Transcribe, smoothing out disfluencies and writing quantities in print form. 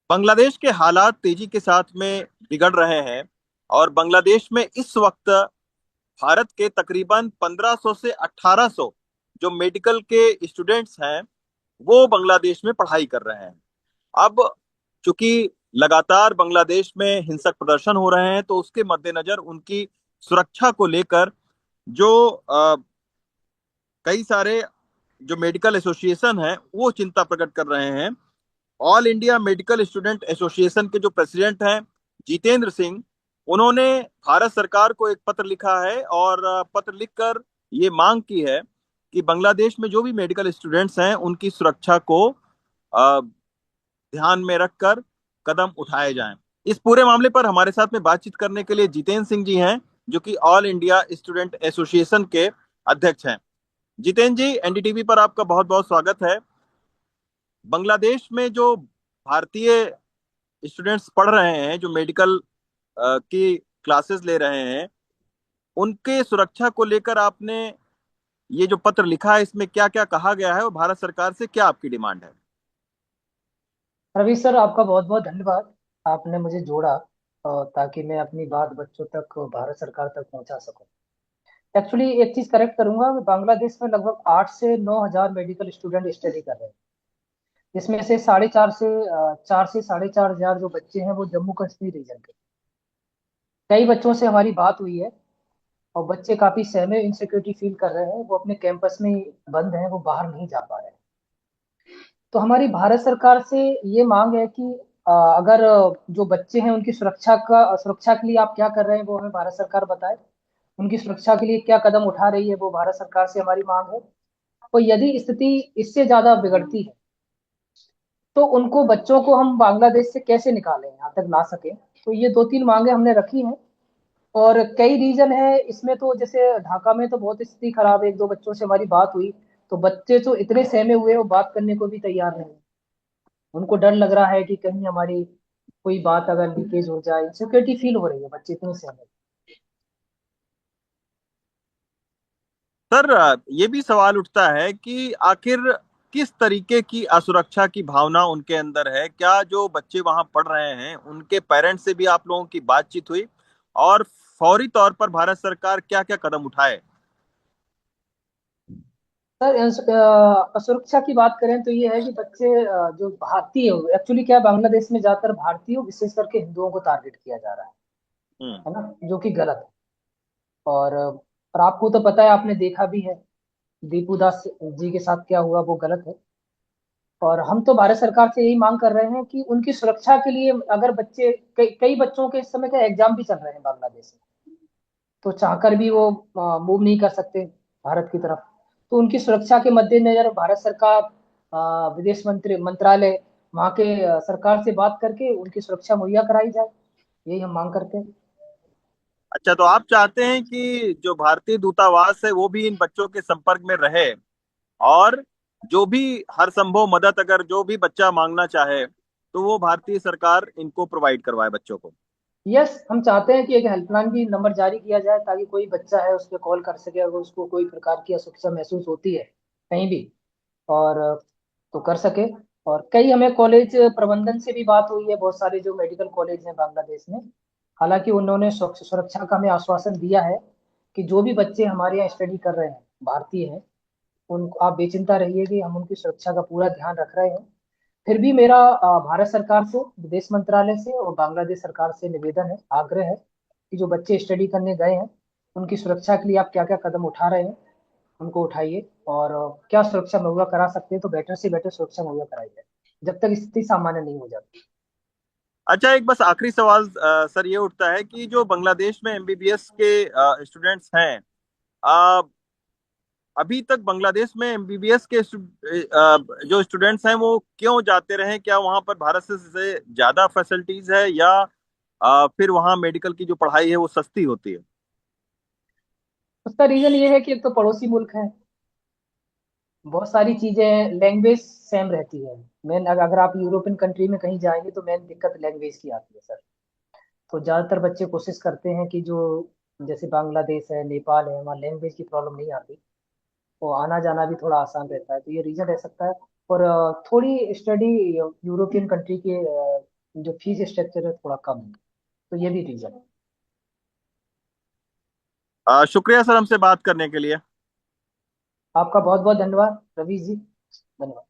बांग्लादेश के हालात तेजी के साथ में बिगड़ रहे हैं। और बांग्लादेश में इस वक्त भारत के तकरीबन 1500 से 1800 जो मेडिकल के स्टूडेंट्स हैं वो बांग्लादेश में पढ़ाई कर रहे हैं। अब चूंकि लगातार बांग्लादेश में हिंसक प्रदर्शन हो रहे हैं तो उसके मद्देनजर उनकी सुरक्षा को लेकर जो कई सारे जो मेडिकल एसोसिएशन हैं वो चिंता प्रकट कर रहे हैं। All India medical student association के जो प्रेसिडेंट हैं जितेंद्र सिंह, उन्होंने भारत सरकार को एक पत्र लिखा है और पत्र लिखकर ये मांग की है कि बांग्लादेश में जो भी मेडिकल स्टूडेंट्स हैं उनकी सुरक्षा को अ, ध्यान में रखकर कदम उठाए जाएं। इस पूरे मामले पर हमारे साथ में बातचीत करने के लिए जितेंद्र सिंह जी हैं, जो कि ऑल इंडिया स्टूडेंट एसोसिएशन के अध्यक्ष हैं। जितेंद्र जी, एनडीटीवी पर आपका बहुत बहुत स्वागत है। बांग्लादेश में जो भारतीय स्टूडेंट्स पढ़ रहे हैं, जो मेडिकल की क्लासेस ले रहे हैं, उनके सुरक्षा को लेकर आपने ये जो पत्र लिखा है इसमें क्या क्या कहा गया है और भारत सरकार से क्या आपकी डिमांड है? रवि सर, आपका बहुत बहुत धन्यवाद। आपने मुझे जोड़ा ताकि मैं अपनी बात बच्चों तक, भारत सरकार तक पहुंचा सकूं। एक्चुअली एक चीज करेक्ट करूंगा कि बांग्लादेश में लगभग 8 से 9 हजार मेडिकल स्टूडेंट स्टडी कर रहे हैं। जिसमें से 4 से 4.5 हजार जो बच्चे हैं वो जम्मू कश्मीर रीजन के। कई बच्चों से हमारी बात हुई है और बच्चे काफी सहमे इनसिक्योरिटी फील कर रहे हैं। वो अपने कैंपस में ही बंद हैं, वो बाहर नहीं जा पा रहे हैं। तो हमारी भारत सरकार से ये मांग है कि अगर जो बच्चे हैं उनकी सुरक्षा के लिए आप क्या कर रहे हैं वो हमें भारत सरकार बताए। उनकी सुरक्षा के लिए क्या कदम उठा रही है वो भारत सरकार से हमारी मांग है। और यदि स्थिति इससे ज्यादा बिगड़ती है तो उनको बच्चों को हम बांग्लादेश से कैसे निकालें, यहाँ तक ला सके। तो ये 2-3 मांगे हमने रखी हैं। और कई रीजन है इसमें, तो जैसे ढाका में तो बहुत स्थिति खराब है। 1-2 बच्चों से हमारी बात हुई तो बच्चे तो इतने सहमे हुए वो बात करने को भी तैयार नहीं। उनको डर लग रहा है कि कहीं हमारी कोई बात अगर लीकेज हो जाए, इनसिक्योरिटी फील हो रही है, बच्चे इतने सहमे। सर, ये भी सवाल उठता है कि आखिर किस तरीके की असुरक्षा की भावना उनके अंदर है। क्या जो बच्चे वहां पढ़ रहे हैं उनके पेरेंट्स से भी आप लोगों की बातचीत हुई और फौरी तौर पर भारत सरकार क्या क्या कदम उठाए? सर, असुरक्षा की बात करें तो ये है कि बच्चे जो भारतीय, एक्चुअली क्या है, बांग्लादेश में ज्यादातर भारतीयों विशेष करके हिंदुओं को टारगेट किया जा रहा हम्म। है ना, जो कि गलत है। और आपको तो पता है, आपने देखा भी है दीपू दास जी के साथ क्या हुआ, वो गलत है। और हम तो भारत सरकार से यही मांग कर रहे हैं कि उनकी सुरक्षा के लिए, अगर बच्चे, कई बच्चों के इस समय का एग्जाम भी चल रहे हैं बांग्लादेश में, तो चाहकर भी वो मूव नहीं कर सकते भारत की तरफ। तो उनकी सुरक्षा के मद्देनजर भारत सरकार, विदेश मंत्रालय, वहाँ के सरकार से बात करके उनकी सुरक्षा मुहैया कराई जाए। यही हम मांग करते हैं। अच्छा, तो आप चाहते हैं कि जो भारतीय दूतावास है वो भी इन बच्चों के संपर्क में रहे और जो भी हर संभव मदद, अगर जो भी बच्चा मांगना चाहे तो वो भारतीय सरकार इनको प्रोवाइड करवाए बच्चों को? यस, हम चाहते हैं कि एक हेल्पलाइन भी नंबर जारी किया जाए ताकि कोई बच्चा है उस पर कॉल कर सके अगर उसको कोई प्रकार की असुरक्षा महसूस होती है कहीं भी। और तो कर सके। और कई हमें कॉलेज प्रबंधन से भी बात हुई है, बहुत सारे जो मेडिकल कॉलेज हैं बांग्लादेश में। हालांकि उन्होंने सुरक्षा का हमें आश्वासन दिया है कि जो भी बच्चे हमारे यहाँ स्टडी कर रहे हैं, भारतीय हैं, उन आप बेचिंता रहिए कि हम उनकी सुरक्षा का पूरा ध्यान रख रहे हैं। फिर भी मेरा भारत सरकार से, विदेश मंत्रालय से और बांग्लादेश सरकार से निवेदन है, आग्रह है कि जो बच्चे स्टडी करने गए हैं उनकी सुरक्षा के लिए आप क्या क्या कदम उठा रहे हैं, उनको उठाइए। और क्या सुरक्षा मुहैया करा सकते हैं तो बेटर से बेटर सुरक्षा मुहैया कराई जाए जब तक स्थिति सामान्य नहीं हो जाती। अच्छा, एक बस आखिरी सवाल सर ये उठता है कि जो बांग्लादेश में एमबीबीएस के स्टूडेंट्स हैं, अ, अभी तक बांग्लादेश में एमबीबीएस के जो स्टूडेंट्स हैं वो क्यों जाते रहे? क्या वहां पर भारत से ज्यादा फैसिलिटीज है या फिर वहाँ मेडिकल की जो पढ़ाई है वो सस्ती होती है? उसका रीजन ये है कि एक तो पड़ोसी मुल्क है, बहुत सारी चीजें, लैंग्वेज सेम रहती है। मेन अगर आप यूरोपियन कंट्री में कहीं जाएंगे तो मेन दिक्कत लैंग्वेज की आती है सर। तो ज्यादातर बच्चे कोशिश करते हैं कि जो, जैसे बांग्लादेश है, नेपाल है, वहाँ लैंग्वेज की प्रॉब्लम नहीं आती, तो आना जाना भी थोड़ा आसान रहता है। तो ये रीजन रह सकता है। और थोड़ी स्टडी यूरोपियन कंट्री के जो फीस स्ट्रक्चर है थोड़ा कम है, तो ये भी रीजन है। शुक्रिया सर हमसे बात करने के लिए। आपका बहुत बहुत धन्यवाद रवीश जी, धन्यवाद।